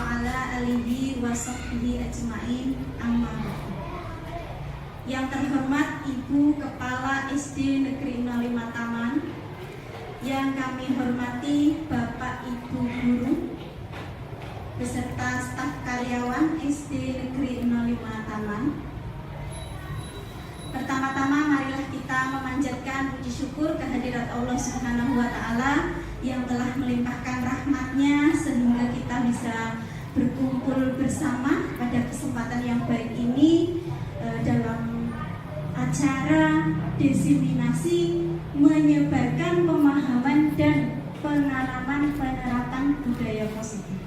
wa ala alihi wa sahbihi ajma'in, amma ba'du. Yang terhormat Ibu Kepala SD Negeri 05 Taman, yang kami hormati Bapak Ibu Guru beserta staf karyawan SD Negeri 05 Taman. Pertama-tama marilah kita memanjatkan puji syukur kehadirat Allah Subhanahu wa Ta'ala yang telah melimpahkan rahmat-Nya sehingga kita bisa berkumpul bersama pada kesempatan yang baik ini dalam acara diseminasi menyebarkan pemahaman dan pengalaman penerapan budaya positif.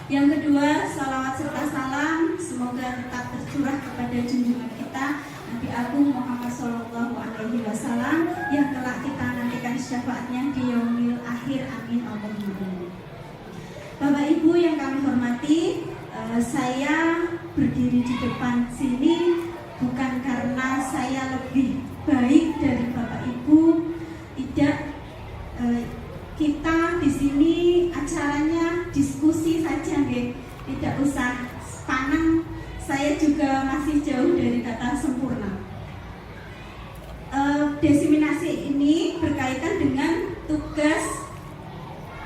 Yang kedua, salawat serta salam semoga tetap tercurah kepada junjungan kita Nabi Agung Muhammad Sallallahu Alaihi Wasallam yang telah kita nantikan syafaatnya di yaumil akhir, amin Allahumma. Bapak Ibu yang kami hormati, saya berdiri di depan sini bukan karena saya lebih baik dari Bapak Ibu, tidak. Kita di sini acaranya diskusi saja, nggih. Tidak usah panang. Saya juga masih jauh dari kata sempurna. Diseminasi ini berkaitan dengan tugas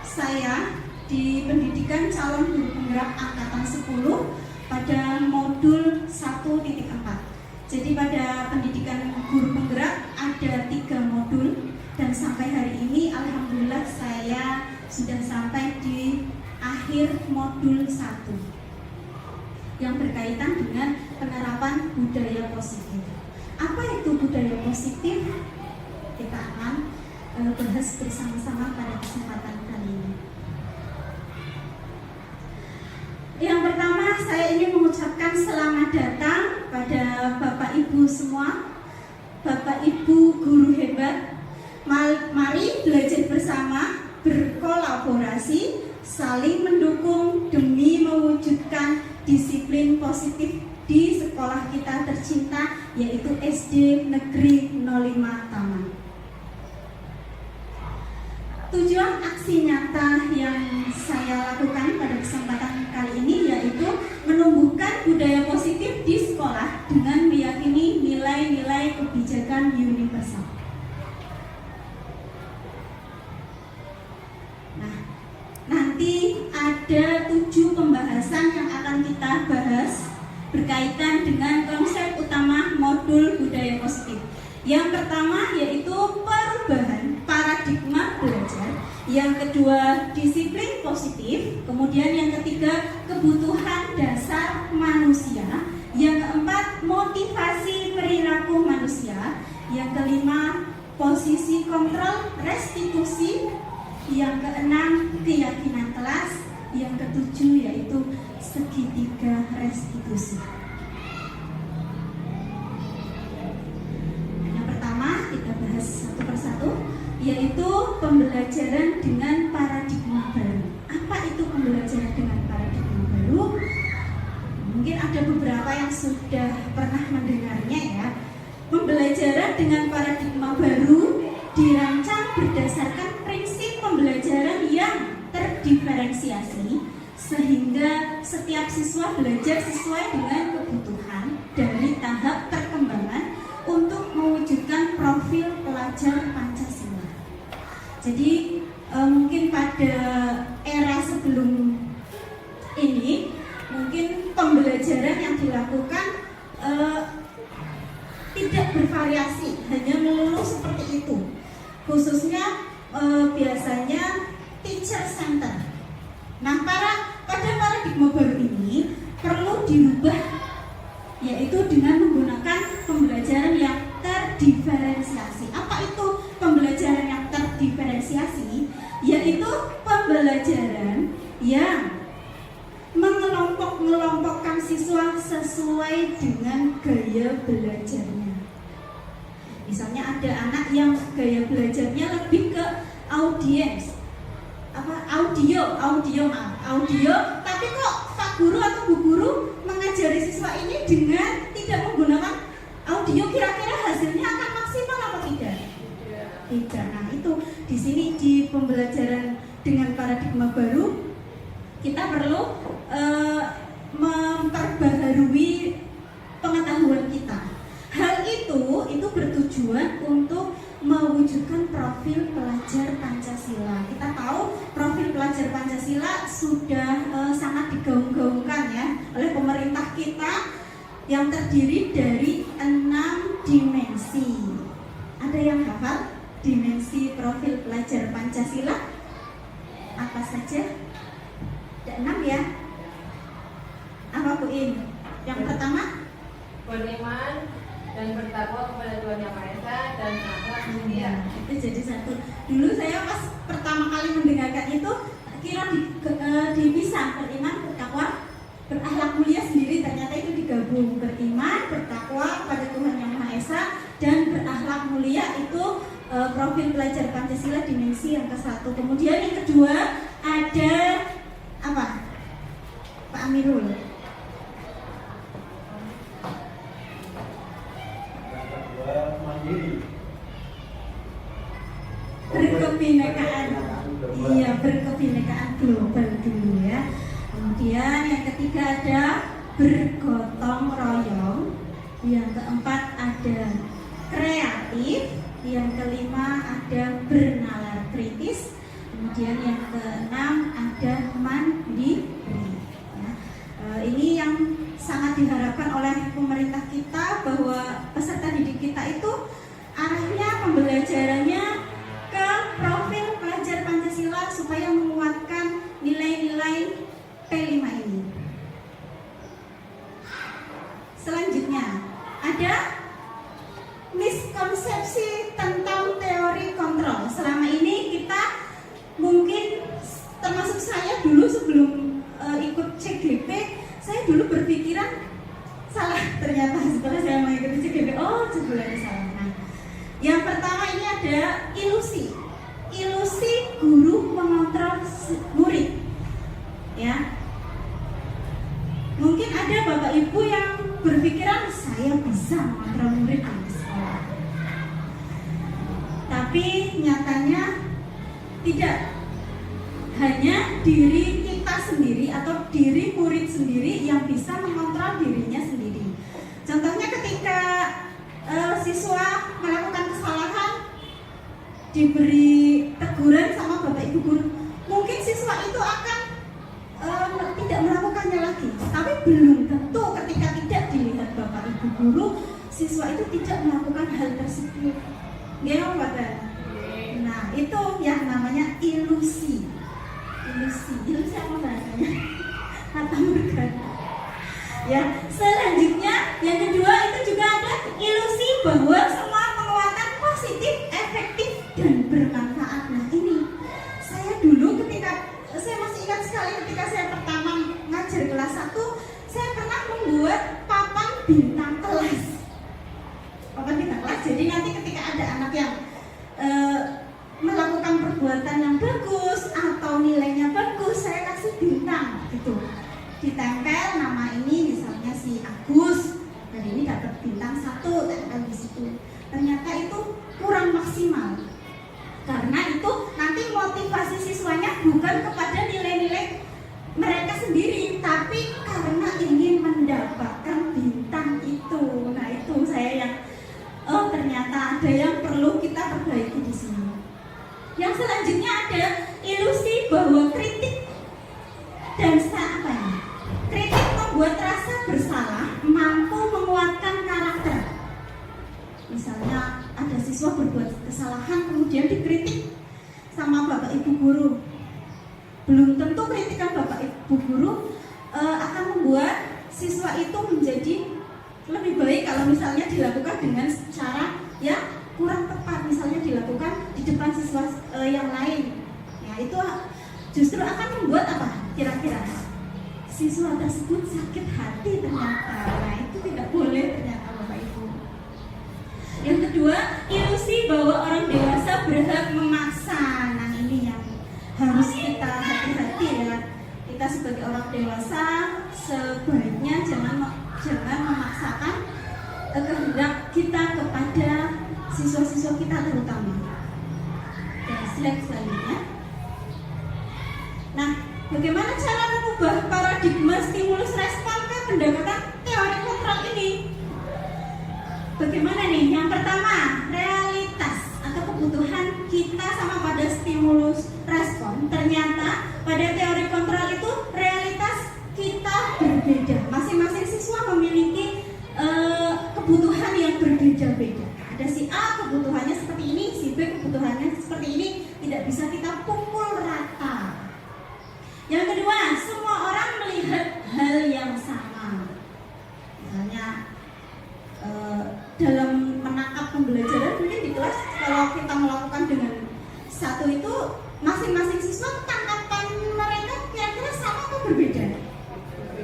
saya di pendidikan calon guru penggerak angkatan 10 pada modul 1.4. Jadi pada pendidikan guru penggerak ada 3 modul. Dan sampai hari ini alhamdulillah saya sudah sampai di akhir modul 1 yang berkaitan dengan penerapan budaya positif. Apa itu budaya positif? Kita akan bahas bersama-sama pada kesempatan kali ini. Yang pertama, saya ingin mengucapkan selamat datang pada Bapak Ibu semua, Bapak Ibu guru hebat. Mari belajar bersama, berkolaborasi, saling mendukung demi mewujudkan disiplin positif di sekolah kita tercinta, yaitu SD Negeri 05 Taman. Tujuan aksi nyata yang saya lakukan pada kesempatan kali ini yaitu menumbuhkan budaya positif di sekolah dengan meyakini nilai-nilai kebijakan universal. Nanti ada 7 pembahasan yang akan kita bahas berkaitan dengan konsep utama modul budaya positif. Yang pertama yaitu perubahan paradigma belajar, yang kedua disiplin positif, kemudian yang ketiga kebutuhan dasar manusia, yang keempat motivasi perilaku manusia, yang kelima posisi kontrol restitusi, yang keenam keyakinan kelas, yang ketujuh yaitu segitiga restitusi. Yang pertama kita bahas satu persatu, yaitu pembelajaran dengan paradigma baru. Apa itu pembelajaran dengan paradigma baru? Mungkin ada beberapa yang sudah pernah mendengarnya ya. Pembelajaran dengan paradigma baru dirancang berdasarkan prinsip pembelajaran yang terdiferensiasi sehingga setiap siswa belajar sesuai dengan kebutuhan dari tahap perkembangan untuk mewujudkan profil pelajar Pancasila. Jadi mungkin pada era sebelum ini mungkin pembelajaran yang dilakukan tidak bervariasi, hanya melulu seperti itu. Khususnya biasanya teacher center. Nah, pada paradigma baru ini perlu dirubah, yaitu dengan menggunakan pembelajaran yang terdiferensiasi. Apa itu pembelajaran yang terdiferensiasi? Yaitu pembelajaran yang mengelompokkan siswa sesuai dengan gaya belajarnya. Misalnya ada anak yang gaya belajarnya lebih ke audience, audio, tapi kok Pak Guru atau Bu Guru mengajari siswa ini dengan tidak menggunakan audio, kira-kira hasilnya akan maksimal atau tidak? Tidak. Nah, itu di sini di pembelajaran dengan paradigma baru kita perlu memperbaharui pengetahuan kita. Hal itu bertujuan untuk mewujudkan profil pelajar Pancasila. Kita tahu profil pelajar Pancasila sudah sangat digaung-gaungkan ya oleh pemerintah kita, yang terdiri dari 6 dimensi. Ada yang hafal dimensi profil pelajar Pancasila? Apa saja? Ada 6 ya? Apa Bu In? Yang pertama? Beriman dan bertakwa kepada Tuhan Yang Maha Esa dan akhlak mulia. Itu jadi satu. Dulu saya pas pertama kali mendengarkan itu kira dipisah, beriman, bertakwa, berakhlak mulia sendiri. Ternyata itu digabung, beriman, bertakwa kepada Tuhan Yang Maha Esa dan berakhlak mulia. Itu profil pelajar Pancasila dimensi yang ke-1. Kemudian yang kedua ada apa? Pak Amirul. Berkebinekaan. Iya, berkebinekaan global dulu ya. Kemudian yang ketiga ada bergotong royong. Yang keempat ada kreatif. Yang kelima ada bernalar kritis. Kemudian yang keenam ada mandiri ya. Ini yang sangat diharapkan oleh pemerintah kita, bahwa peserta didik kita itu arahnya pembelajarannya ke profil pelajar Pancasila supaya menguatkan nilai-nilai P5 ini. Selanjutnya ada miskonsepsi tentang teori kontrol. Selama ini kita mungkin, termasuk saya dulu sebelum ikut CGP, saya dulu berpikiran salah. Ternyata setelah saya mengikuti CGP, oh sebenarnya salah. Nah, yang pertama ini ada ilusi guru mengontrol murid ya. Mungkin ada bapak ibu yang berpikiran saya bisa mengontrol murid di sekolah, tapi nyatanya tidak. Hanya diri kita sendiri atau diri murid sendiri yang bisa mengontrol dirinya sendiri. Contohnya ketika siswa melakukan kesalahan, diberi teguran sama bapak ibu guru, mungkin siswa itu akan tidak melakukannya lagi. Tapi belum tentu ketika tidak dilihat bapak ibu guru, siswa itu tidak melakukan hal tersebut. Gimana Bapak? Nah, itu yang namanya ilusi apa bahasanya? Fata morgana. Ya, selanjutnya yang kedua itu juga ada ilusi bahwa semua penguatan positif, efektif dan bermanfaat. Nah, ini saya dulu ketika saya masih ingat sekali ketika saya pertama ngajar kelas 1, saya pernah membuat papan bintang kelas. Jadi nanti ketika ada anak yang melakukan perbuatan yang bagus atau nilainya bagus, saya kasih bintang gitu, ditempel nama ini, misalnya si Agus, dan ini dapat bintang 1, tempel di situ. Ternyata itu kurang maksimal, karena itu nanti motivasi siswanya bukan kepada nilai-nilai mereka sendiri, tapi karena ingin mendapatkan bintang itu. Nah, itu saya yang ternyata ada yang perlu kita perbaiki di sini. Yang selanjutnya ada ilusi bahwa kritik dan kritik membuat rasa bersalah mampu menguatkan karakter. Misalnya ada siswa berbuat kesalahan kemudian dikritik sama bapak ibu guru. Belum tentu kritikan bapak ibu guru akan membuat siswa itu menjadi lebih baik kalau misalnya dilakukan dengan cara ya kurang tepat, misalnya dilakukan di depan siswa yang lain. Ya, itu justru akan membuat apa? Kira-kira siswa tersebut sakit hati ternyata. Nah, itu tidak boleh ternyata Bapak Ibu. Yang kedua, ilusi bahwa orang dewasa berhak memaksa. Nah, ini yang harus kita hati-hati ya. Kita sebagai orang dewasa sebaiknya jangan memaksakan kehendak kita kepada siswa-siswa kita terutama. Dan slide selanjutnya. Nah, Bagaimana cara mengubah paradigma stimulus respon ke pendekatan teori kontrol ini? Bagaimana nih? Yang pertama, realitas atau kebutuhan kita sama pada stimulus respon. Ternyata pada teori kontrol itu realitas kita berbeda. Masing-masing siswa memiliki kebutuhan yang berbeda-beda. Ada si A kebutuhannya seperti ini, si B kebutuhannya seperti ini, tidak bisa kita pukul rata. Yang kedua, semua orang melihat hal yang sama. Misalnya dalam menangkap pembelajaran mungkin di kelas kalau kita melakukan dengan satu itu masing-masing siswa tangkapan mereka kira-kira sama atau berbeda?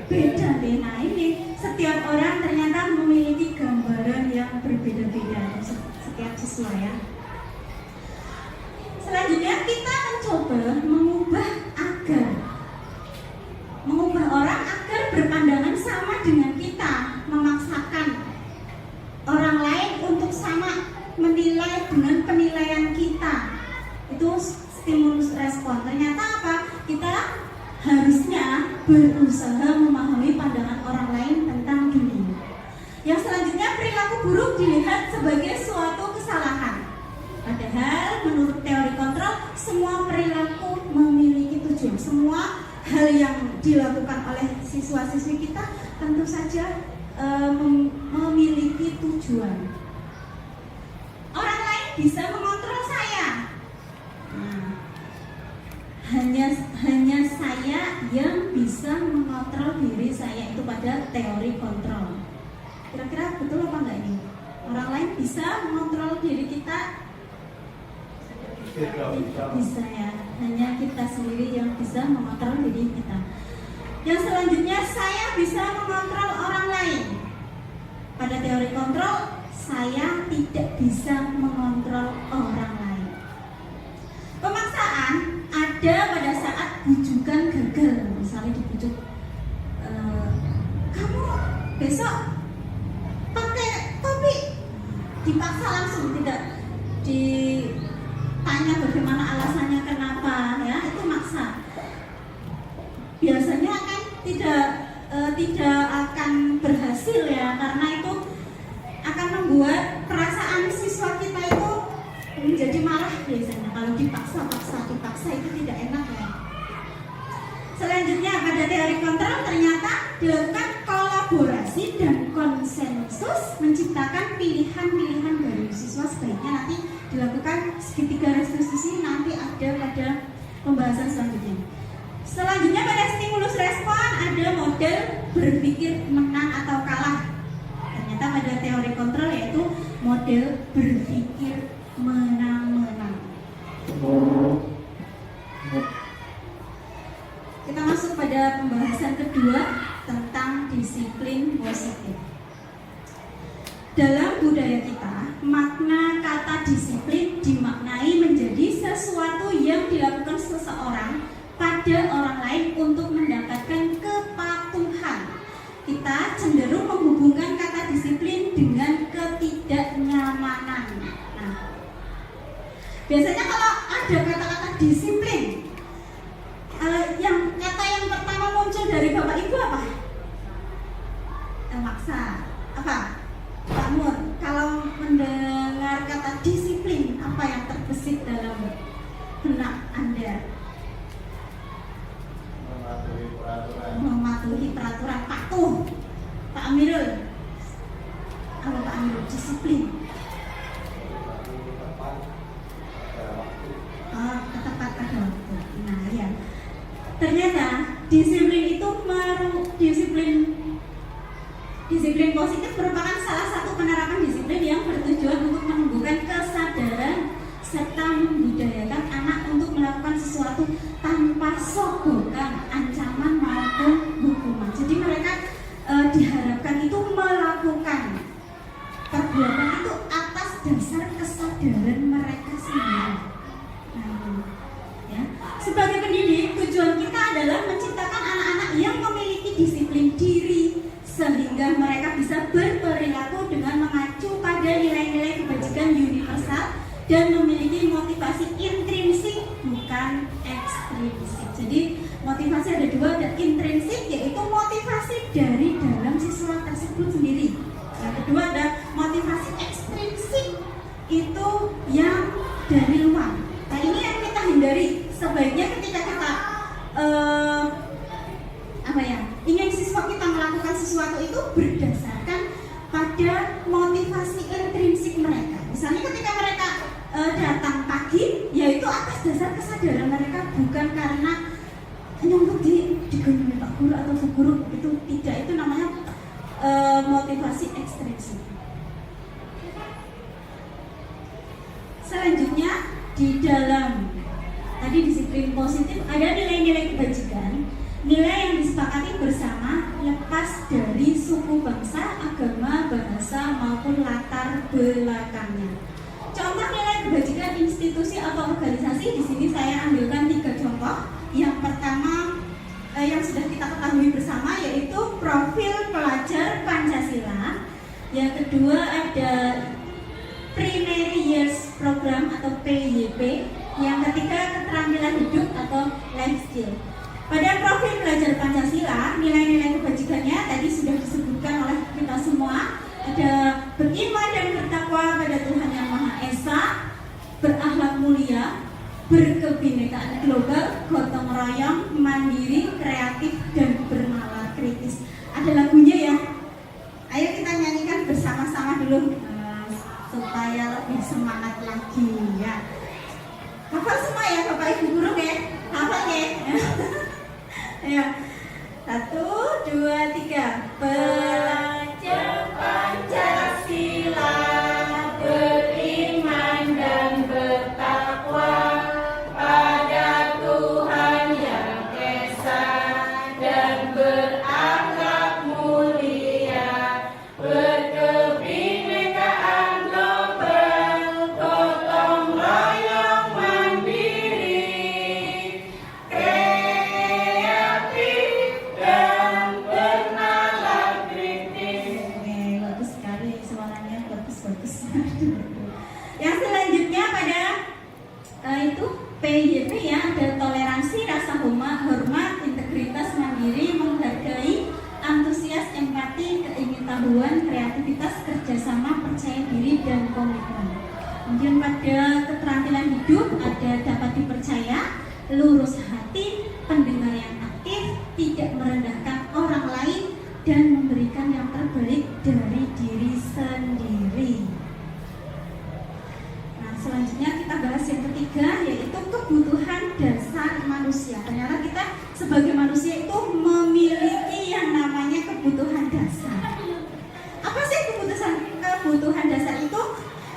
Beda deh. Nah ini setiap orang ternyata memiliki gambaran yang berbeda-beda setiap siswa ya. Selanjutnya kita mencoba mengubah orang agar berpandangan sama dengan kita, memaksakan orang lain untuk sama menilai dengan penilaian kita. Itu stimulus respon. Ternyata apa? Kita harusnya berusaha memahami pandangan orang lain tentang dunia. Yang selanjutnya, perilaku buruk dilihat sebagai suatu kesalahan. Padahal menurut teori kontrol, semua perilaku memiliki tujuan. Semua hal yang dilakukan oleh siswa-siswi kita tentu saja memiliki tujuan. Orang lain bisa mengontrol saya. Nah, hanya saya yang bisa mengontrol diri saya, itu pada teori kontrol. Kira-kira betul apa enggak ini? Orang lain bisa mengontrol diri kita? Bisa ya, hanya kita sendiri yang bisa mengontrol diri kita. Yang selanjutnya, saya bisa mengontrol orang lain. Pada teori kontrol, saya tidak bisa mengontrol orang lain. Pemaksaan ada pada saat bujukan gagal. Misalnya dibujuk, kamu besok pakai topi, dipaksa langsung, tidak ditanya bagaimana alasannya kenapa, ya itu maksa. Biasanya akan tidak akan berhasil ya, karena itu akan membuat perasaan siswa kita itu menjadi marah biasanya kalau dipaksa itu tidak enak ya. Selanjutnya pada teori kontrol ternyata dilakukan kolaborasi dan konsensus menciptakan pilihan-pilihan baru. Siswa sebaiknya nanti dilakukan segitiga restitusi, nanti ada pada pembahasan selanjutnya. Selanjutnya pada stimulus respon ada model berpikir menang atau kalah. Ternyata pada teori kontrol yaitu model berpikir menang-menang. Kita masuk pada pembahasan kedua tentang disiplin positif. Dalam budaya kita, makna kata disiplin dimaknai menjadi sesuatu yang dilakukan seseorang pada orang lain untuk mendapatkan kepatuhan. Kita cenderung menghubungkan kata disiplin dengan ketidaknyamanan. Nah, biasanya kalau ada kata-kata disiplin, kata yang pertama muncul dari Bapak Ibu apa? Maksa. Apa? Pak Nur, kalau mendengar kata disiplin, apa yang terbesit dalam benak Anda? Mematuhi peraturan, patuh. Pak Amirul, apa Pak Amirul? Disiplin. Tepat pada waktu. Nah ya, ternyata disiplin itu disiplin positif merupakan salah satu penerapan disiplin yang bertujuan untuk menumbuhkan kesadaran serta membudayakan anak untuk melakukan sesuatu tanpa sogokan, ancaman maupun hukuman. Jadi mereka diharapkan itu melakukan perbuatan itu atas dasar kesadaran mereka sendiri. Ya. Sebagai pendidik, tujuan kita adalah menciptakan anak-anak yang memiliki disiplin diri sehingga mereka bisa berperilaku dengan mengacu pada nilai-nilai kebajikan universal dan memiliki motivasi intrinsik bukan ekstrinsik. Jadi motivasi kedua ada motivasi ekstrinsik, itu yang dari luar. Nah ini yang kita hindari. Sebaiknya ketika kita ingin siswa kita melakukan sesuatu itu berdasarkan pada motivasi intrinsik mereka. Misalnya ketika mereka datang pagi, yaitu atas dasar kesadaran mereka, bukan karena nyambut diganggu Pak Guru atau Bu Guru, itu tidak, itu namanya motivasi ekstrinsik. Selanjutnya di dalam tadi disiplin positif ada nilai-nilai kebajikan, nilai yang disepakati bersama lepas dari suku, bangsa, agama, bahasa maupun latar belakangnya. Contoh nilai kebajikan institusi atau organisasi, di sini saya ambilkan 3 contoh. Yang pertama yang sudah kita ketahui bersama yaitu profil pelajar Pancasila. Yang kedua ada Primary Years Program atau PYP. Yang ketiga keterampilan hidup atau life skill. Pada profil pelajar Pancasila, nilai-nilai kebajikannya tadi sudah disebutkan oleh kita semua. Ada beriman dan bertakwa pada Tuhan Yang Maha Esa, berakhlak mulia, berkebinekaan global, gotong royong, mandiri, kreatif, dan bernalar kritis. Ada lagunya ya? Ayo kita nyanyikan bersama-sama dulu supaya lebih semangat lagi ya. Hafal semua ya Bapak Ibu Guru ya? Hafal ya? Ayo, 1, 2, 3. Pelajar Pancasila beriman dan bertakwa pada Tuhan Yang Esa dan berakhlak mulia, berkebinekaan global, gotong royong, mandiri, kreatif dan bernalar kritis. Bagus sekali suaranya, bagus. Yang selanjutnya pada itu PYP ya, ada toleransi, rasa hormat, integritas, mandiri, menghargai, antusias, empati, keingintahuan, kreativitas, kerjasama, percaya diri, dan komitmen. Kemudian pada keterampilan hidup ada dapat dipercaya, lurus hati, pendengar yang aktif, tidak merendahkan orang lain, dan memberikan yang terbaik dari diri sendiri. Nah, selanjutnya kita bahas yang ketiga, yaitu kebutuhan dasar manusia. Ternyata kita sebagai manusia itu memiliki yang namanya kebutuhan dasar. Apa sih kebutuhan dasar itu?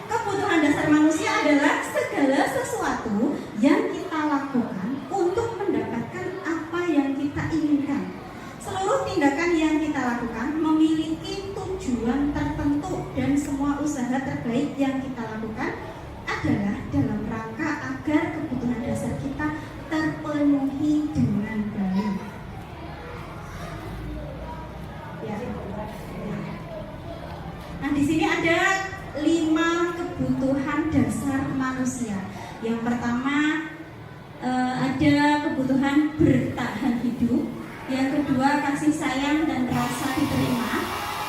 Kebutuhan dasar manusia adalah segala sesuatu yang kita lakukan untuk mendapatkan apa yang kita inginkan. Seluruh tindakan yang kita lakukan memiliki tujuan tertentu, dan semua usaha terbaik yang kita lakukan adalah dalam rangka agar kebutuhan dasar kita terpenuhi dengan baik. Ya. Nah, di sini ada 5 kebutuhan dasar manusia. Yang pertama ada kebutuhan bertahan hidup. Yang kedua kasih sayang dan rasa diterima.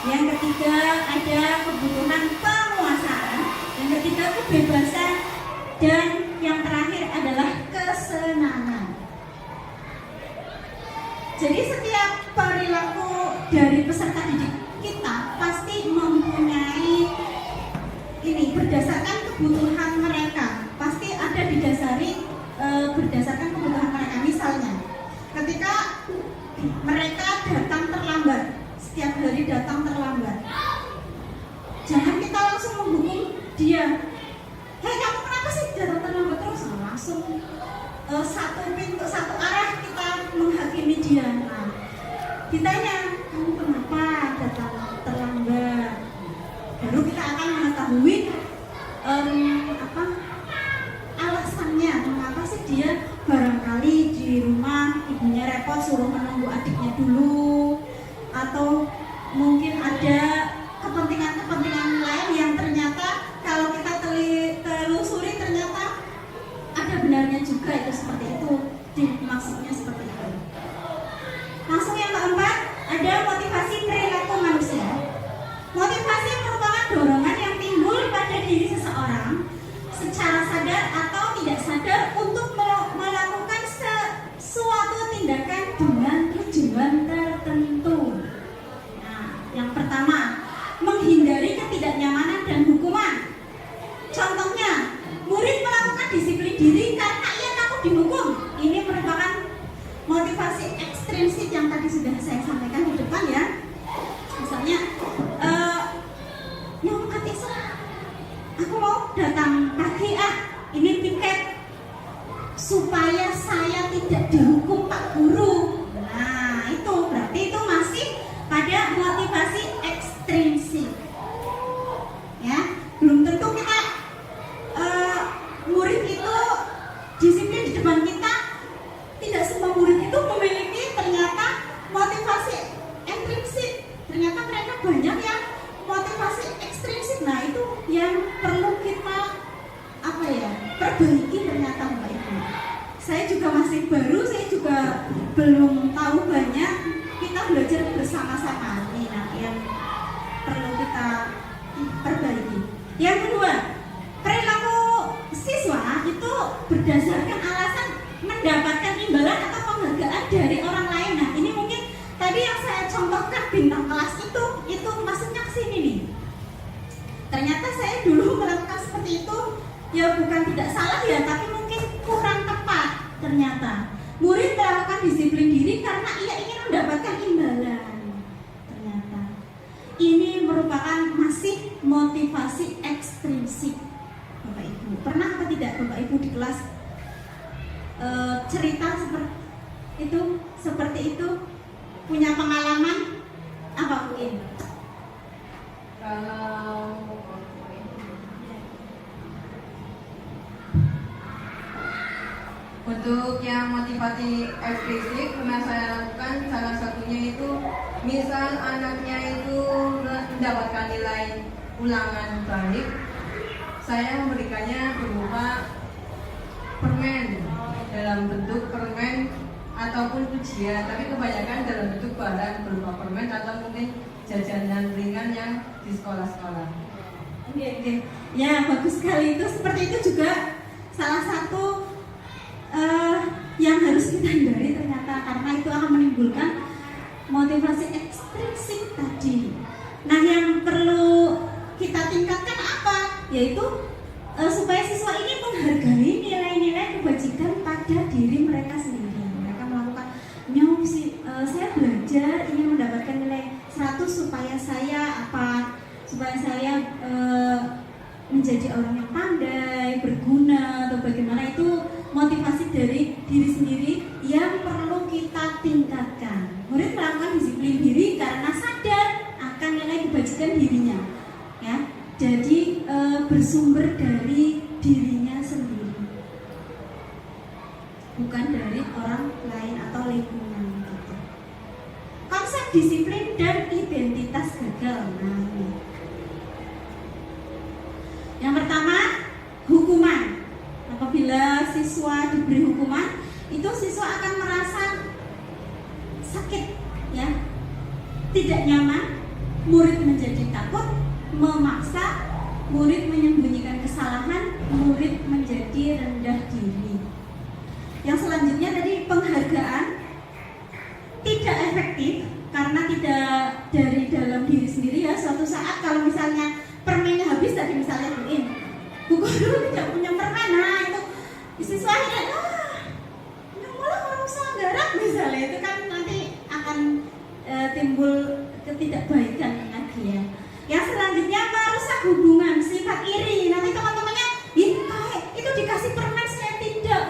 Yang ketiga ada kebutuhan penguasaan. Yang ketiga kebebasan. Dan yang terakhir adalah kesenangan. Jadi setiap perilaku dari peserta didik kita pasti mempunyai ini berdasarkan kebutuhan mereka. Pasti ada didasari berdasarkan kebutuhan mereka. Misalnya ketika mereka datang terlambat, setiap hari datang terlambat, jangan kita langsung menghukum dia. Hei, kamu kenapa sih datang terlambat terus? Langsung satu pintu, satu arah kita menghakimi dia. Nah, ditanya, kamu kenapa datang terlambat? Baru kita akan mengetahui alasannya, mengapa sih dia barangkali di rumah ibunya repot suruh menunggu adiknya dulu, atau mungkin ada kepentingan lain yang ternyata kalau kita telusuri ternyata ada benarnya juga itu seperti itu, maksudnya seperti itu. Langsung yang keempat ada motivasi perilaku manusia. Motivasi merupakan supaya saya tidak dihukum Pak Guru. Nah, itu berarti itu masih pada motivasi ekstrinsik. Ya, belum tentu kita murid itu disiplin di depan kita. Tidak semua murid itu memiliki ternyata motivasi intrinsik. Ternyata mereka banyak yang motivasi ekstrinsik. Nah, itu yang perlu kita perbaiki ternyata Bapak Ibu. Saya juga masih baru, saya juga belum tahu banyak. Kita belajar bersama-sama. Ini yang perlu kita perbaiki. Yang kedua, perilaku siswa itu berdasarkan alasan mendapatkan imbalan atau penghargaan dari orang lain. Nah, ini mungkin tadi yang saya contohkan bintang kelas itu maksudnya kesini nih. Ternyata saya dulu melakukan seperti itu, ya bukan tidak salah ya, tapi mungkin kurang tepat. Ternyata murid melakukan disiplin diri karena ia ingin mendapatkan imbalan. Ternyata ini merupakan masih motivasi ekstrinsik Bapak Ibu. Pernah apa tidak Bapak Ibu di kelas cerita seperti itu punya pengalaman apa mungkin? Kalau untuk yang motivasi eksplisit pernah saya lakukan, salah satunya itu misal anaknya itu mendapatkan nilai ulangan balik, saya memberikannya berupa permen, dalam bentuk permen ataupun ujian, tapi kebanyakan dalam bentuk barang berupa permen atau mungkin jajanan ringan yang di sekolah-sekolah. Oke. Ya, bagus sekali. Itu seperti itu juga salah satu yang harus kita hindari ternyata, karena itu akan menimbulkan motivasi ekstrinsik tadi. Nah, yang perlu kita tingkatkan apa? Yaitu supaya siswa ini menghargai nilai-nilai kebajikan pada diri mereka sendiri. Mereka melakukan, saya belajar ingin mendapatkan nilai 100 supaya saya menjadi orang yang pandai, berguna, atau bagaimana. Itu motivasi dari diri sendiri yang perlu kita tingkatkan. Murid melakukan disiplin diri karena sadar akan nilai kebajikan dirinya, ya. Jadi bersumber dari dirinya sendiri, bukan dari orang lain atau lingkungan. Gitu. Konsep disiplin dan identitas gagal. Nah, ini. Yang pertama, hukuman. Apabila siswa diberi hukuman, itu siswa akan merasa sakit, ya, tidak nyaman. Murid menjadi takut, memaksa, murid menyembunyikan kesalahan, murid menjadi rendah diri. Yang selanjutnya tadi penghargaan tidak efektif karena tidak dari dalam diri sendiri, ya. Suatu saat kalau misalnya permennya habis, tadi misalnya Bu Guru tidak punya permen, nah itu siswa akhirnya malah orang usah garap misalnya, itu kan nanti akan timbul ketidakbaikan lagi, ya. Yang selanjutnya merusak hubungan, sifat iri. Nanti teman-temannya, itu dikasih permen saya tidak,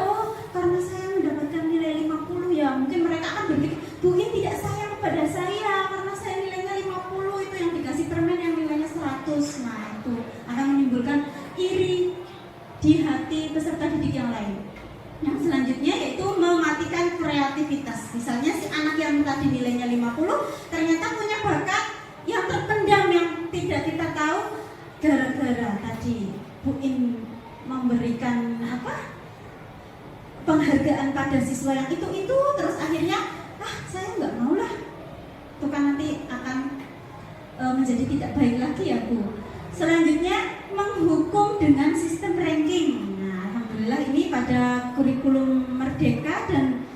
karena saya mendapatkan nilai 50, ya. Mungkin mereka akan berpikir, Bu ini tidak sayang kepada saya karena saya nilainya 50, itu yang dikasih permen yang nilainya 100. Nah, itu akan menimbulkan iri di hati peserta didik yang lain. Yang selanjutnya yaitu mematikan kreativitas. Misalnya si anak yang tadi nilainya 50 ternyata punya bakat yang terpendam yang tidak kita tahu, gara-gara tadi Bu In memberikan penghargaan pada siswa yang itu terus akhirnya saya nggak mau lah, itu kan nanti akan menjadi tidak baik lagi, ya Bu. Selanjutnya menghukum dengan sistem ranking. Nah, alhamdulillah ini pada kurikulum Merdeka dan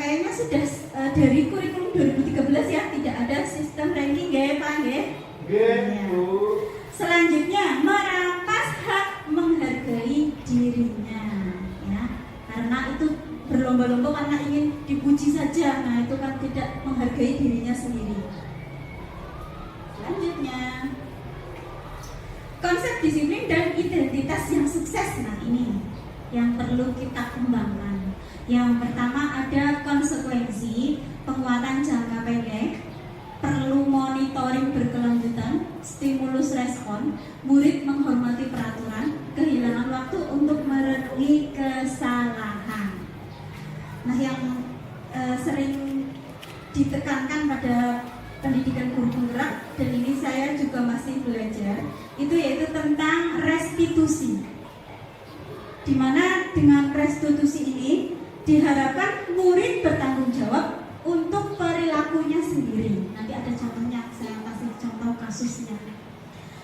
kayaknya sudah dari kurikulum 2013, ya, tidak ada sistem ranking, ya Pak, ya. Bu. Selanjutnya merampas hak menghargai dirinya, ya, karena itu berlomba-lomba karena ingin dipuji saja. Nah, itu kan tidak menghargai dirinya sendiri. Selanjutnya konsep disiplin dan identitas yang sukses. Nah, ini yang perlu kita kembangkan. Yang pertama ada konsekuensi, penguatan jangka pendek, perlu monitoring berkelanjutan, stimulus respon, murid menghormati peraturan, kehilangan waktu untuk merenungi kesalahan. Nah, yang sering ditekankan pada pendidikan guru penggerak, dan ini saya juga masih belajar, itu yaitu tentang restitusi. Dimana dengan restitusi ini diharapkan murid bertanggung jawab untuk perilakunya sendiri. Nanti ada contohnya, saya kasih contoh kasusnya.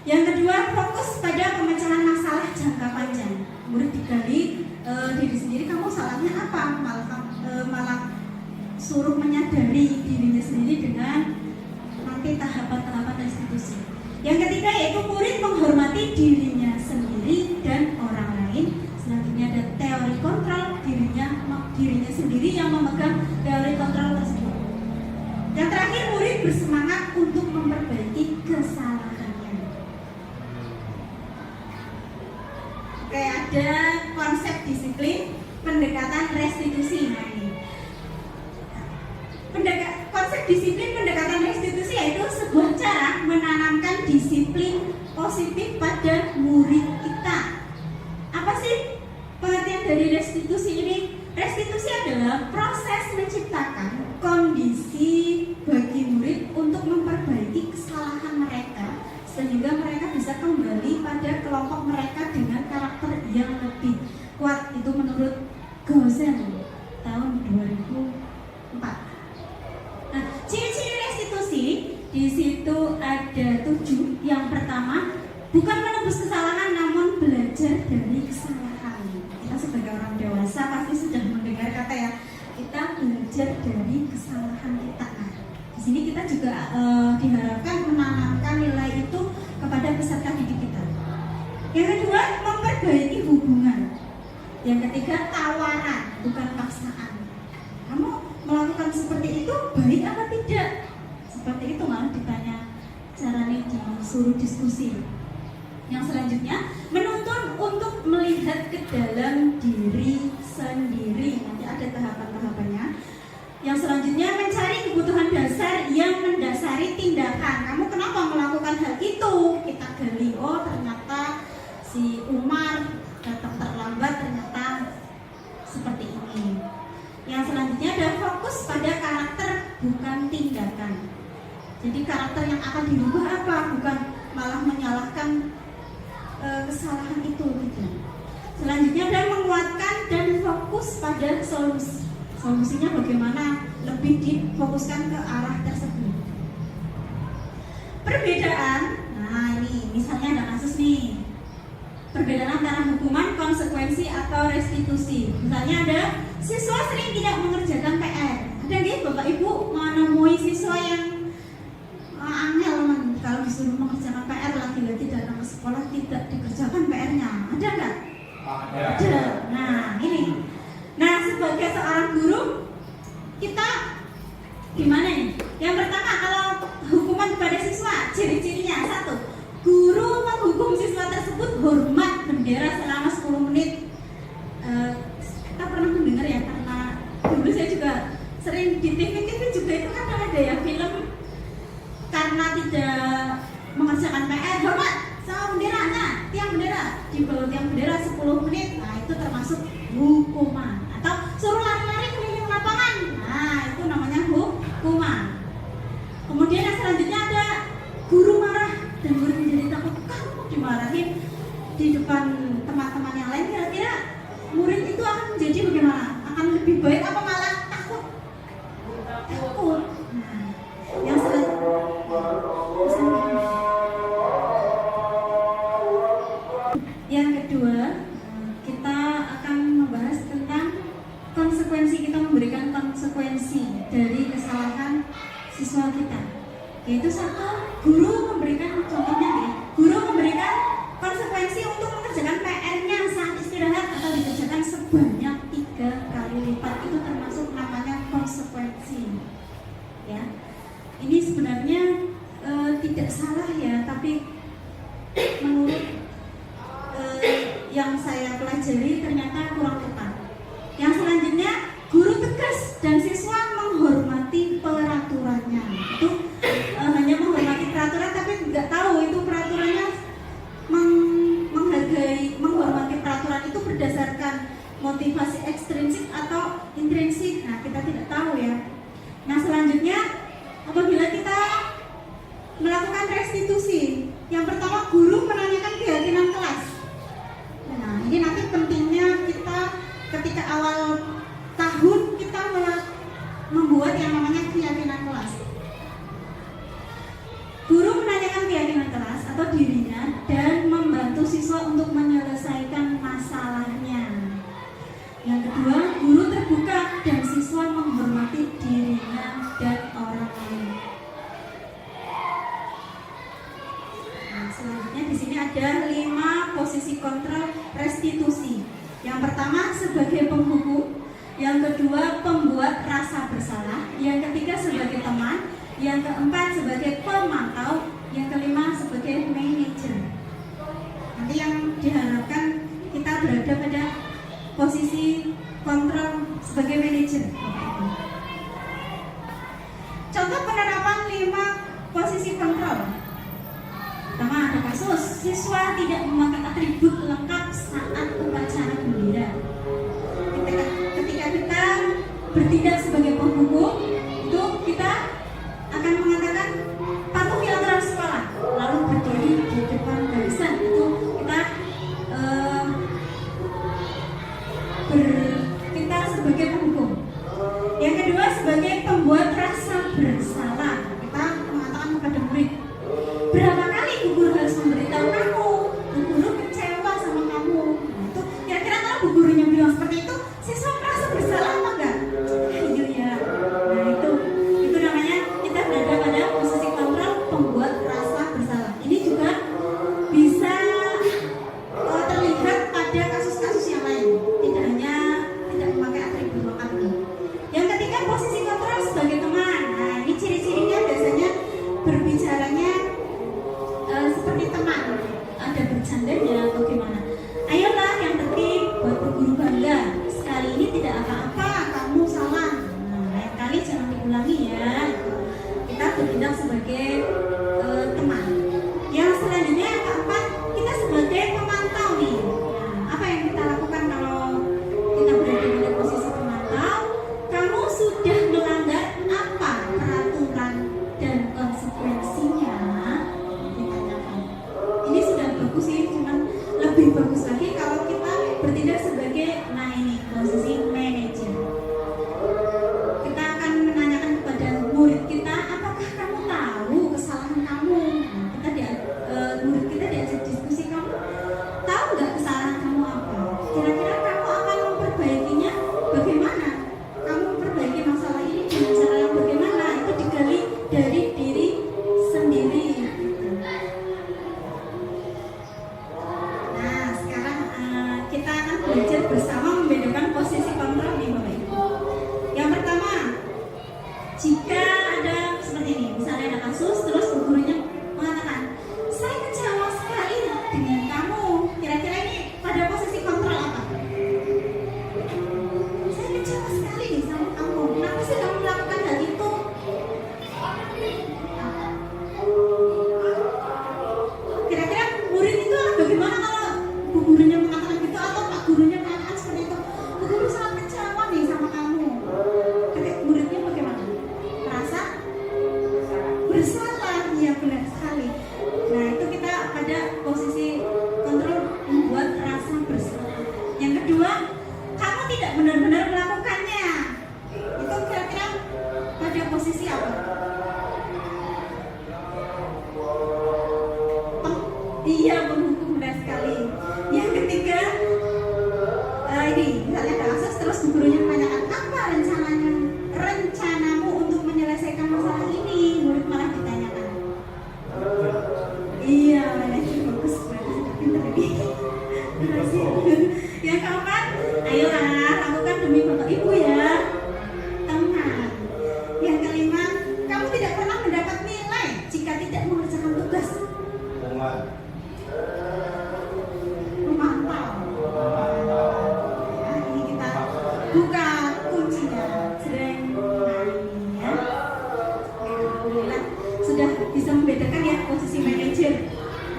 Yang kedua, fokus pada pemecahan masalah jangka panjang. Murid digali diri sendiri, kamu salahnya apa? Malah suruh menyadari dirinya sendiri dengan nanti tahapan-tahapan restitusi. Yang ketiga yaitu murid menghormati dirinya sendiri dan orang lain. Selanjutnya ada teori kontrol, dirinya sendiri yang memegang teori kontrol tersebut. Yang terakhir, murid bersemangat untuk memperbaiki kesalahannya. Oke, ada konsep disiplin, pendekatan restitusi. Nah, ini konsep disiplin pendekatan restitusi yaitu sebuah cara menanamkan disiplin positif pada murid kita. Apa sih pengertian dari restitusi ini? Restitusi adalah proses menciptakan kondisi bagi murid untuk memperbaiki kesalahan mereka sehingga mereka bisa kembali pada kelompok mereka dengan karakter yang lebih kuat. Itu menurut Gosen tahun 2004. Nah, ciri-ciri restitusi di situ ada 7. Yang pertama, bukan menebus kesalahan namun belajar dari kesalahan. Kita sebagai orang dewasa pasti sudah mendengar kata ya, kita belajar dari kesalahan kita. Nah, di sini kita juga diharapkan menanamkan nilai itu kepada peserta didik kita. Yang kedua, memperbaiki hubungan. Yang ketiga, tawaran, bukan paksaan. Kamu melakukan seperti itu baik apa tidak? Seperti itu malah ditanya, caranya disuruh diskusi. Yang selanjutnya, menuntun untuk melihat ke dalam diri sendiri. Nanti ada tahapan-tahapannya. Yang selanjutnya, mencari kebutuhan dasar yang mendasari tindakan. Kamu kenapa melakukan hal itu? Kita gali, oh ternyata si Umar datang terlambat, ternyata seperti ini. Yang selanjutnya ada fokus pada karakter, bukan tindakan. Jadi karakter yang akan dirubah apa? Bukan malah menyalahkan kesalahan itu gitu. Selanjutnya ada menguatkan dan fokus pada solusi. Solusinya bagaimana? Lebih difokuskan ke arah tersebut. Perbedaan. Nah, ini misalnya ada kasus nih. Perbedaan antara hukuman, konsekuensi atau restitusi. Misalnya ada siswa sering tidak mengerjakan PR. Ada nggih Bapak Ibu menemui siswa yang angel kalau disuruh mengerjakan PR lagi-lagi datang ke sekolah tidak dikerjakan PR-nya. Ada nggak? Ada. Nah, ini. Nah, sebagai seorang guru kita gimana nih? Yang pertama, kalau hukuman kepada siswa, ciri-cirinya 1, guru menghukum siswa tersebut hormat bendera selama 10 menit. Kita pernah mendengar ya, karena dulu saya juga sering di TV juga itu kan ada ya film, karena tidak mengerjakan PR hormat sama bendera. Nah, tiang bendera, di bawah tiang bendera 10 menit. Nah, itu termasuk hukuman. Atau suruh lari-lari keliling lapangan. Nah, itu namanya hukuman. Kemudian yang selanjutnya ada guru marah dan murid menjadi takut. Kamu dimarahin di depan teman-teman yang lain, kira-kira murid itu akan menjadi bagaimana? Akan lebih baik apa malah takut? Takut. Nah, yang selanjutnya yang kedua, kita akan membahas tentang konsekuensi. Kita memberikan konsekuensi dari kesalahan siswa kita. Yaitu 1, guru memberikan, contohnya nih, guru memberikan konsekuensi untuk mengerjakan PR-nya saat istirahat atau dikerjakan sebanyak 3 kali lipat. Itu termasuk namanya konsekuensi. Ya, ini sebenarnya tidak salah ya, tapi menurut yang saya pelajari ternyata kurang Nah, selanjutnya di sini ada 5 posisi kontrol restitusi. Yang pertama sebagai penghukum, yang kedua pembuat rasa bersalah, yang ketiga sebagai teman, yang keempat sebagai pemantau, yang kelima sebagai manajer. Nanti yang diharapkan kita berada pada posisi kontrol sebagai manajer. Contoh penerapan 5 posisi kontrol. Pertama ada kasus siswa tidak memakai atribut lengkap saat upacara gembira. Ketika kita bertindak sebagai penghukum, itu kita akan mengatakan patuhi aturan sekolah, lalu berdiri di depan barisan. Itu kita sebagai penghukum. Yang kedua sebagai pembuat rasa bersalah, kita mengatakan kepada murid, berapa kali bu guru harus memberitahu kamu, bu guru kecewa sama kamu. Itu kira-kira kalau bu gurunya bilang seperti itu, siswa merasa bersalah apa enggak? Iya ya. Nah itu namanya kita berada pada posisi kontrol pembuat rasa bersalah. Ini juga bisa terlihat pada kasus-kasus yang lain, tidak hanya tidak memakai atribut lengkap ini. Yang ketiga posisi kontrol sebagai teman. Nah ini ciri-cirinya biasanya berbicaranya seperti teman, ada bercandanya atau gimana. Ayolah yang penting buat bu guru bangga, sekali ini tidak apa-apa, kamu salah, nah lain kali jangan diulangi ya. Kita bertindak sebagai teman. Yang selanjutnya yang keempat, kita sebagai pemantau nih. Nah, apa yang kita lakukan kalau kita berada pada posisi pemantau? Kamu sudah melanggar apa peraturan dan konsekuensinya? Ditanyakan. Ini sudah bagus sih, cuman lebih bagus lagi kalau kita bertindak sebagai posisi manajer. Kita akan menanyakan kepada murid kita, apakah kamu tahu kesalahan kamu? Murid kita diajak diskusi, kamu tahu nggak kesalahan kamu apa? Kira-kira kamu akan memperbaikinya bagaimana? Kamu memperbaiki masalah ini dengan cara yang bagaimana? Itu digali dari diri sendiri. Nah, sekarang kita akan belajar bersama membedakan posisi kontrol nih Bapak Ibu. Yang pertama, jika ada seperti ini, misalnya ada kasus, terus gurunya mengatakan, saya kecewa sekali dengan kamu. Kira-kira ini pada posisi kontrol apa? Saya kecewa sekali nih sama kamu. Kenapa sih kamu melakukan hal itu? Kira-kira murid itu bagaimana kalau bu gurunya mengatakan gitu atau pak gurunya mengatakan seperti itu? Bu guru sangat kecewa nih sama kamu. Muridnya bagaimana? Merasa bersalah, iya benar sekali. Nah itu kita pada posisi kontrol membuat rasa bersalah. Yang kedua, kamu tidak benar-benar melakukannya. Itu kira-kira pada posisi apa? Iya, menghukum, benar sekali. Yang ketiga, ini misalnya ada kasus terus gurunya menanyakan apa rencanamu untuk menyelesaikan masalah ini, murid malah ditanyakan. Iya, manajer bagus, berarti sudah pintar ini. Yang keempat, ayolah lakukan demi Bapak Ibu ya, teman. Yang kelima, kamu tidak pernah mendapat nilai jika tidak mengerjakan tugas. Memantau. Ya, ini kita buka kuncinya. Sering ini ya. Alhamdulillah sudah bisa membedakan ya posisi manajer.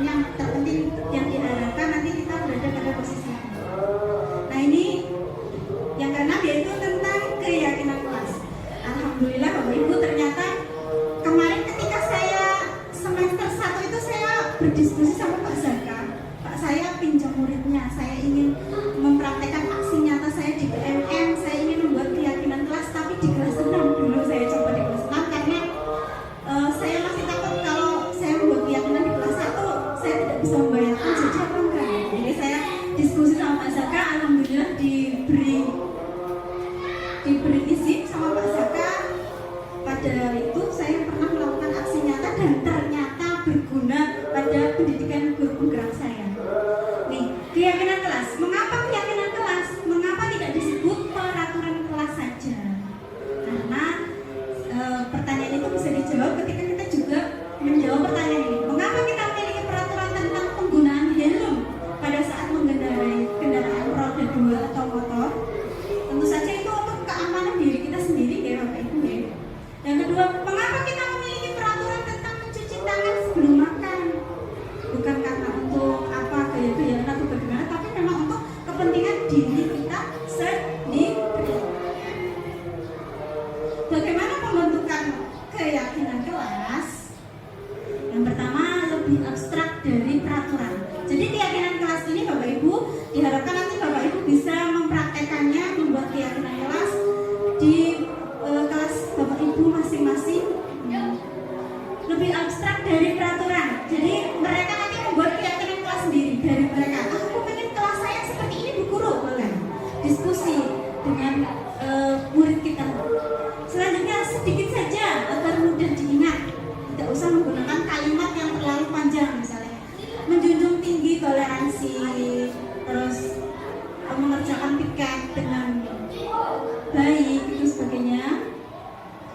Yang terpenting yang diharapkan nanti kita berada pada posisi ini. Nah ini yang keenam yaitu tentang keyakinan kelas. Alhamdulillah Bapak Ibu, ternyata kemarin ketika saya semester 1 itu saya berdiskusi sama Pak Zaka. Pak, saya pinjam muridnya, saya ingin mempraktekkan aksi nyata saya di PMM, saya ingin membuat keyakinan kelas, tapi di kelas 6 dulu saya coba di kelas 6 karena saya masih takut kalau saya membuat keyakinan di kelas 1 saya tidak bisa membayangkan jadi apa enggak. Jadi saya diskusi sama Pak Zaka, alhamdulillah diberi izin sama Pak Zaka. Pada itu saya pernah melakukan aksi nyata dan ternyata berguna pada pendidikan guru penggerak saya. Nih, keyakinan kelas. Mengapa keyakinan kelas? Mengapa tidak disebut peraturan kelas saja? Karena pertanyaan itu bisa dijawab ketika kita juga menjawab pertanyaan ini. Mengapa kita memiliki peraturan tentang penggunaan helm pada saat mengendarai kendaraan roda 2 atau motor? Tentu saja itu untuk keamanan diri kita sendiri ya Bapak Ibu ya. Yang kedua, mengapa kita memiliki peraturan tentang mencuci tangan sebelum makan? Bukan karena untuk apa gaya-gayaan atau bagaimana, tapi memang untuk kepentingan diri kita sendiri. Bagaimana pembentukan keyakinan kelas? Yang pertama, lebih abstrak dari peraturan. Jadi keyakinan kelas ini Bapak Ibu diharapkan nanti Bapak Ibu bisa mempraktekannya, membuat keyakinan kelas di kelas Bapak Ibu masing-masing. Lebih abstrak dari peraturan. Jadi mereka nanti membuat keyakinan kelas sendiri dari mereka. Aku pengen kelas saya seperti ini Bu Guru, boleh diskusi dengan murid kita. Selanjutnya sedikit saja agar mudah diingat. Tidak usah menggunakan kalimat yang terlalu panjang misalnya. Menjunjung tinggi toleransi, terus mengerjakan piket dengan baik itu sebagainya,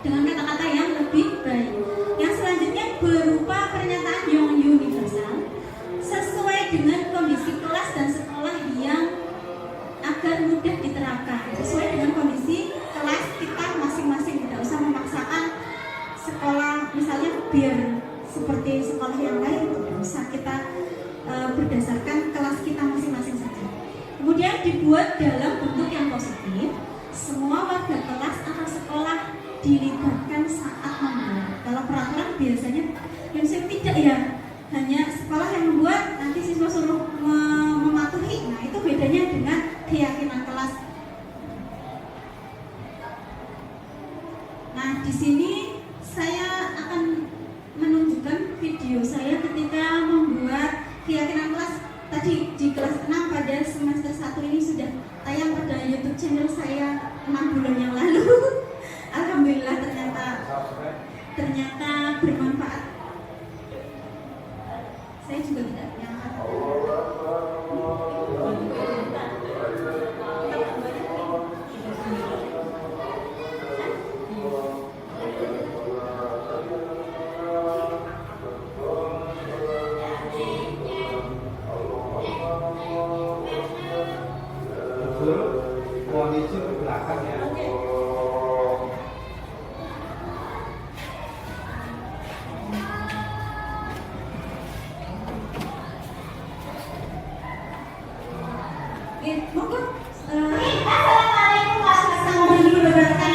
dengan kata-kata yang lebih baik. Yang selanjutnya berupa pernyataan yang universal sesuai dengan kondisi kelas dan sekolah yang agar mudah diterapkan, sesuai dengan kondisi kelas kita masing-masing. Tidak usah memaksakan sekolah misalnya biar seperti sekolah yang lain, tidak usah. Kita berdasarkan kelas kita masing-masing saja. Kemudian dibuat dalam bentuk yang positif. Semua warga kelas atau sekolah dilibatkan saat membuat. Kalau peraturan biasanya yang tidak ya, hanya sekolah yang membuat, nanti siswa suruh mematuhi. Nah itu bedanya dengan keyakinan kelas. Nah di sini saya akan menunjukkan video saya ketika membuat keyakinan kelas. Tadi di kelas 6 pada semester 1 ini sudah tayang pada YouTube channel saya 6 bulan yang lalu. Alhamdulillah ternyata bermanfaat. Saya juga tidak menyangka. Kondisi ke belakang ya. Monggo. Assalamualaikum warahmatullahi wabarakatuh.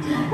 Contohnya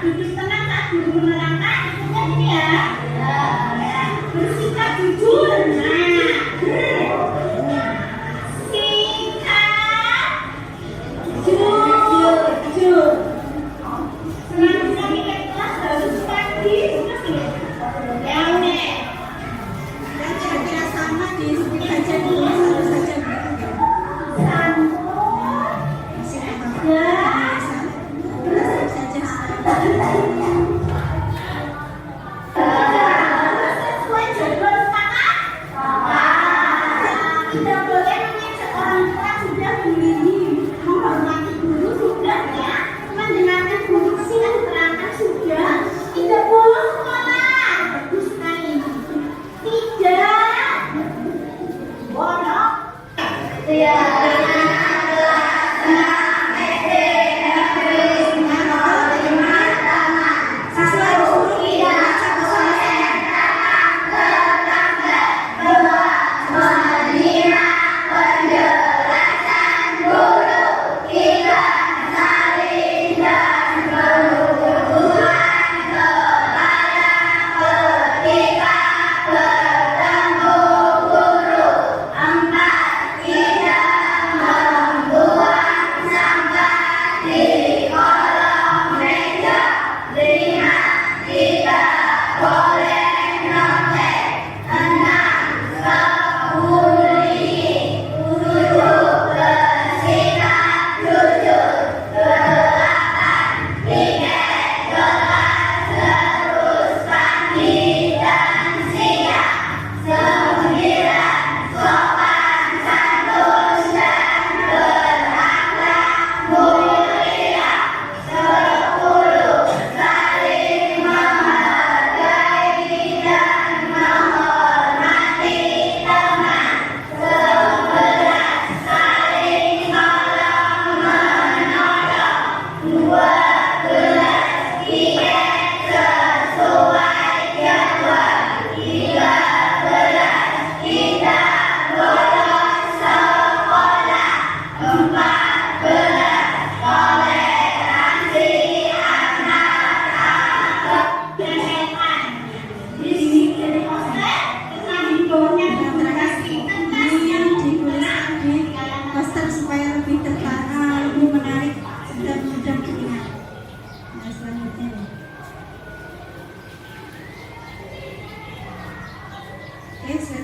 duduk tenang saat guru menerangkan. Ingat ini ya. Bersikap jujur. Singkat. Jujur. Senang-senang ikat kelas harus pagi. Ya udah. Yang kira-kira sama disebut saja dulu, satu saja begitu ya. Masih saja Sesuai jadwal sepakat. Tidak boleh mengejek orang tua sudah memilih, menghormati guru sudah ya, mendengarkan guru singkat keterangan sudah, tidak boleh sekolah. Bagus sekali. Tidak boleh.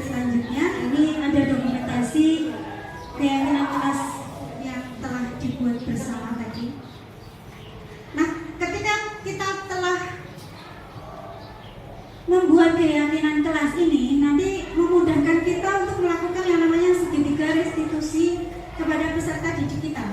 Selanjutnya ini ada dokumentasi keyakinan kelas yang telah dibuat bersama tadi. Nah, ketika kita telah membuat keyakinan kelas ini, nanti memudahkan kita untuk melakukan yang namanya segitiga restitusi kepada peserta didik kita.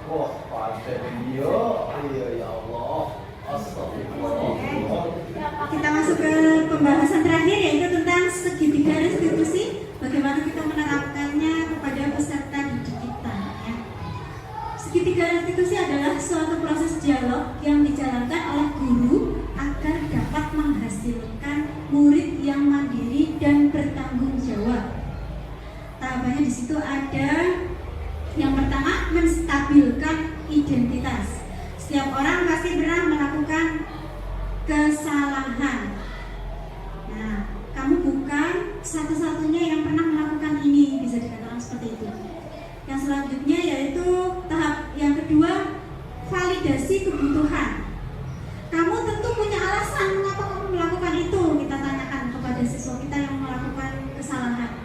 Wah, pandai dia. Ya Allah. Astagfirullah. Kita masuk ke pembahasan terakhir, yaitu tentang segitiga restitusi. Bagaimana kita menerapkannya kepada peserta didik kita ya. Segitiga restitusi adalah suatu proses dialog yang dijalankan oleh guru agar dapat menghasilkan murid yang mandiri dan bertanggung jawab. Tahapannya di situ ada yang pertama, menstabilkan identitas. Setiap orang pasti pernah melakukan kesalahan. Nah, kamu bukan satu-satunya yang pernah melakukan ini, bisa dikatakan seperti itu. Yang selanjutnya yaitu tahap yang kedua, validasi kebutuhan. Kamu tentu punya alasan mengapa kamu melakukan itu. Kita tanyakan kepada siswa kita yang melakukan kesalahan.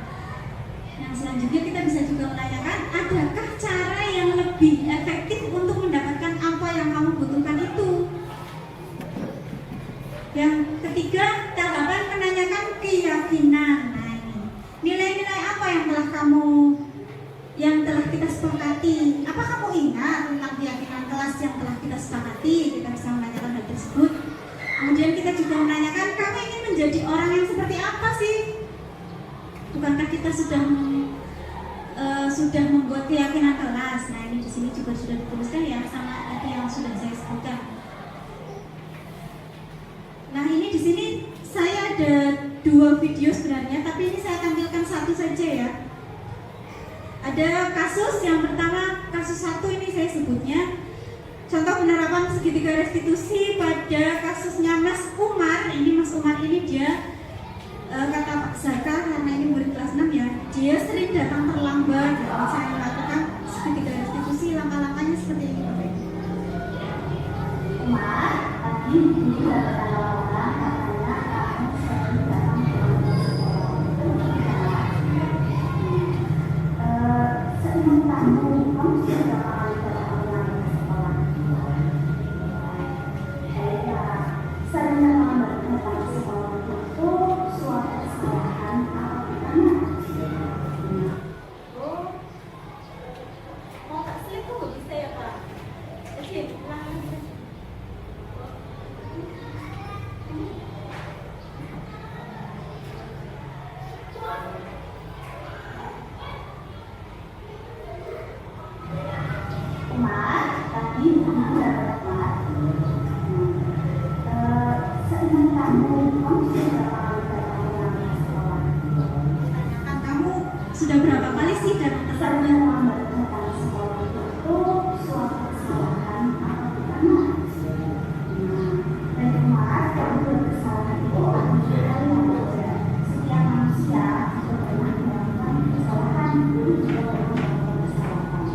Yang selanjutnya kita bisa juga menanyakan, adakah cara yang lebih efektif untuk mendapatkan apa yang kamu butuhkan itu. Yang ketiga, tahapan menanyakan keyakinan. Nah, ini nilai-nilai apa yang telah kita sepakati. Apa kamu ingat tentang keyakinan kelas yang telah kita sepakati? Kita bisa menanyakan hal tersebut. Kemudian kita juga menanyakan, kamu ingin menjadi orang yang seperti apa bukankah kita sudah membuat keyakinan kelas? Nah, ini di sini juga sudah dituliskan ya, sama tadi yang sudah saya sebutkan. Nah, ini di sini saya ada 2 video sebenarnya, tapi ini saya tampilkan satu saja ya. Ada kasus yang pertama, kasus 1 ini saya sebutnya contoh penerapan segitiga restitusi pada kasusnya Mas Umar. Ini Mas Umar ini dia kata Pak Zaka, karena ini murid kelas 6 ya, dia sering datang terlambat dan saya melakukan segitiga restitusi. Langkah-langkahnya seperti ini Bapak Ibu. Umar, tadi ini dapat orang katanya kamu sering datang ke sekolah. Seingat kamu sudah berapa kali datang ke sekolah? Sering datang ke sekolah itu suatu kesalahan atau bukannya? Mau tak slip tuh bisa ya Pak? Slip, Umar, tadi kamu sudah berapa? Seingat kamu sudah berapa kali datang ke sekolah? Tanyakan kamu sudah berapa kali sih datang ke Sering sekolah? lambat datang ke sekolah itu suatu kesalahan atau bukannya? Dan Umar, untuk kesalahan itu hal yang wajar. Setiap manusia juga pernah melakukan kesalahan, juga pernah melakukan kesalahan.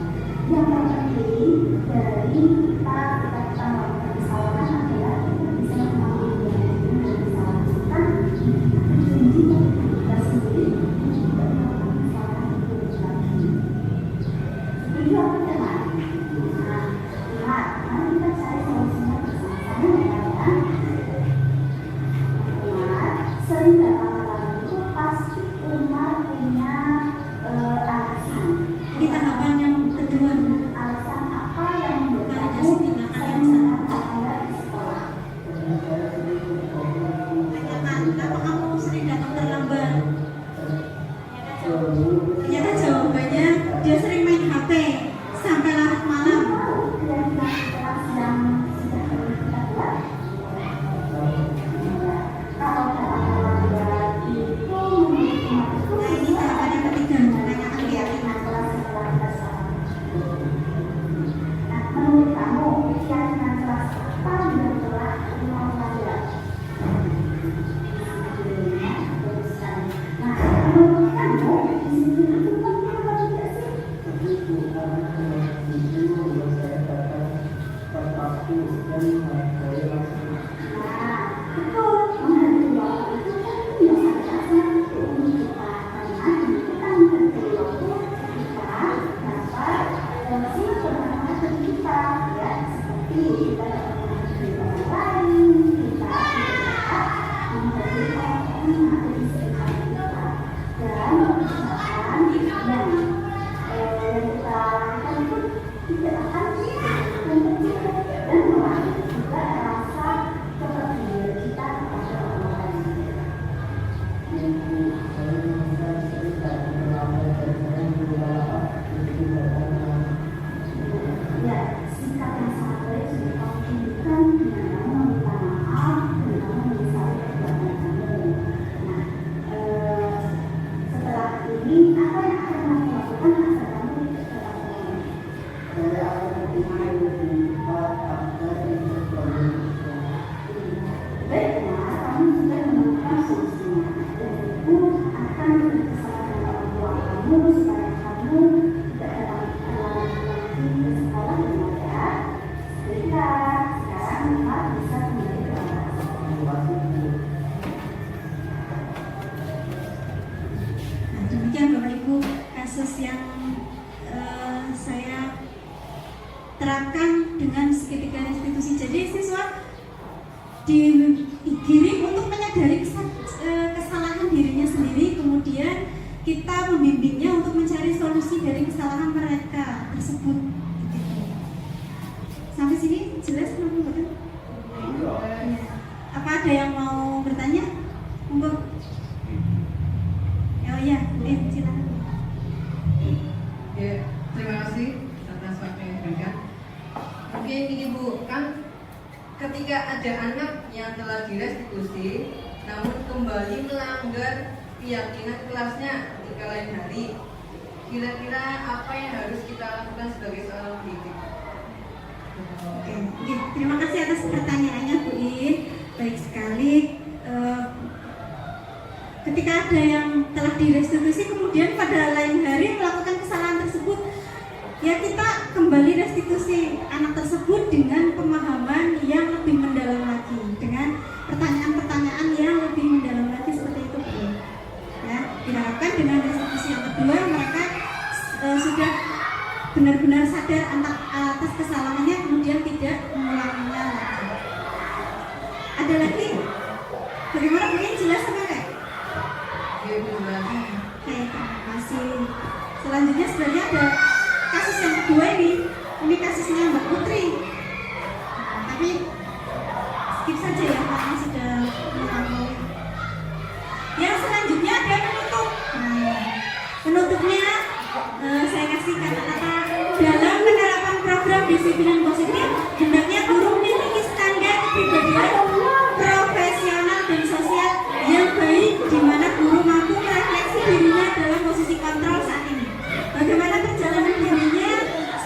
Yang terpenting dari kita melakukan kesalahan adalah kita bisa mengambil yang dari kesalahan kita, menunjukkan kita sendiri tidak melakukan kesalahan itu lagi. Setuju atau tidak? Nah, lihat, mari kita cari solusinya bersama-sama ya. Umar sering datang terlambat itu pasti Umar punya alasan. Di tahapan yang kedua, Alasan apa yang membuat Validasi kamu tindakan yang sering salah. datang di sekolah? Tanyakan kenapa kamu sering datang terlambat? Ternyata jawabannya dia sering main HP sampai larut malam. Kira-kira kelas yang sudah kita buat? Kalau datang terlambat itu Nah, ini tahapan yang ketiga, menanyakan keyakinan. kelas yang telah kita sepakati. Nah, menurut kamu keyakinan kelas apa yang telah Umar pelajari? Nah, menurut kamu di sini itu penting apa tidak sih? Nah, betul. Menghadiri waktu itu kan biasanya untuk kita karena kita menghadiri waktu kita dapat siap bermanfaat bagi kita ya, seperti kita dapat menghadiri orang lain, kita dapat menghadiri orang yang ada di sekitar kita dan misalkan yang kita lakukan itu tidak akan membentuk dan melatih juga rasa kepedulian kita kepada orang lain. Ya, sikap yang sangat baik sudah kamu tunjukkan dengan kamu meminta maaf dan kamu menyesali perbuatan kamu. Nah, setelah ini apa yang akan kamu lakukan agar kamu tidak terulang? Baiklah, kamu sudah menemukan solusinya. Dan itu akan menjadi kesalahan orang tua kamu supaya kamu tidak dapat terlambat lagi ke sekolah dengan ya. Baiklah, sekarang Umar bisa kembali ke kelas. Nah, demikian Bapak Ibu kasus yang saya terapkan dengan segitiga restitusi. Jadi siswa digiring untuk menyadari kesalahan dirinya sendiri, kemudian kita membimbingnya untuk mencari solusi dari kesalahan mereka tersebut. Gitu. Sampai sini jelas teman-teman? Ya. Apa ada yang mau bertanya? Monggo. Oh iya. ketika ada anak yang telah direstitusi namun kembali melanggar keyakinan kelasnya ketika lain hari, kira-kira apa yang harus kita lakukan sebagai seorang pendidik? Oke, terima kasih atas pertanyaannya Bu In. Baik sekali. Ketika ada yang telah direstitusi kemudian pada lain hari melakukan kesalahan tersebut, ya kita kembali restitusi anak tersebut dengan pemahaman yang lebih mendalam lagi, dengan pertanyaan-pertanyaan yang lebih mendalam lagi seperti itu Bu. Ya, diharapkan dengan restitusi yang kedua mereka sudah benar-benar sadar atas kesalahannya, kemudian tidak mengulanginya lagi. Ada lagi? Bagaimana Bu In, jelas apa enggak? Oke, terima kasih. Selanjutnya sebenarnya ada kasus yang kedua ini kasusnya Mbak Putri. Tapi skip saja ya karena sudah melampaui. Yang selanjutnya ada penutup. Penutupnya saya kasih kata-kata dalam penerapan program disiplin positif hendaknya guru memiliki standar kepribadian profesional dan sosial yang baik, di mana guru mampu merefleksi dirinya dalam posisi kontrol saat ini. Bagaimana perjalanan dirinya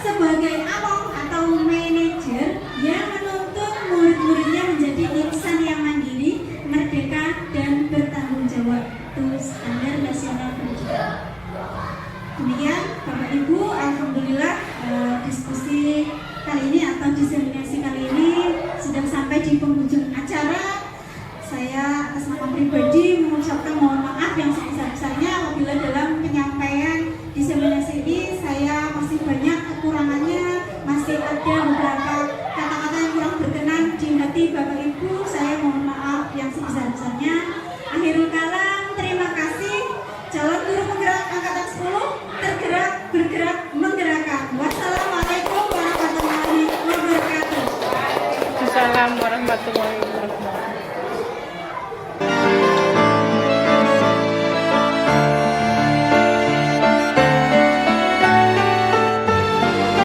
sebagai awam atau manajer yang menuntut murid-muridnya menjadi insan yang mandiri, merdeka, dan bertanggung jawab. Itu standar nasional pendidikan. Demikian Bapak Ibu, alhamdulillah diskusi kali ini atau diseminasi kali ini sudah sampai di penghujung acara. Saya atas nama pribadi mengucapkan mohon maaf yang sebesar-besarnya apabila dalam penyampaian diseminasi ini saya masih banyak kekurangannya, masih ada beberapa kata-kata yang kurang berkenan di hati Bapak Ibu. Saya mohon maaf yang sebesar-besarnya. Akhirul kalam, terima kasih. Calon guru penggerak angkatan 10 tergerak, bergerak, menggerakkan. Wassalamualaikum warahmatullahi wabarakatuh. Assalamualaikum warahmatullahi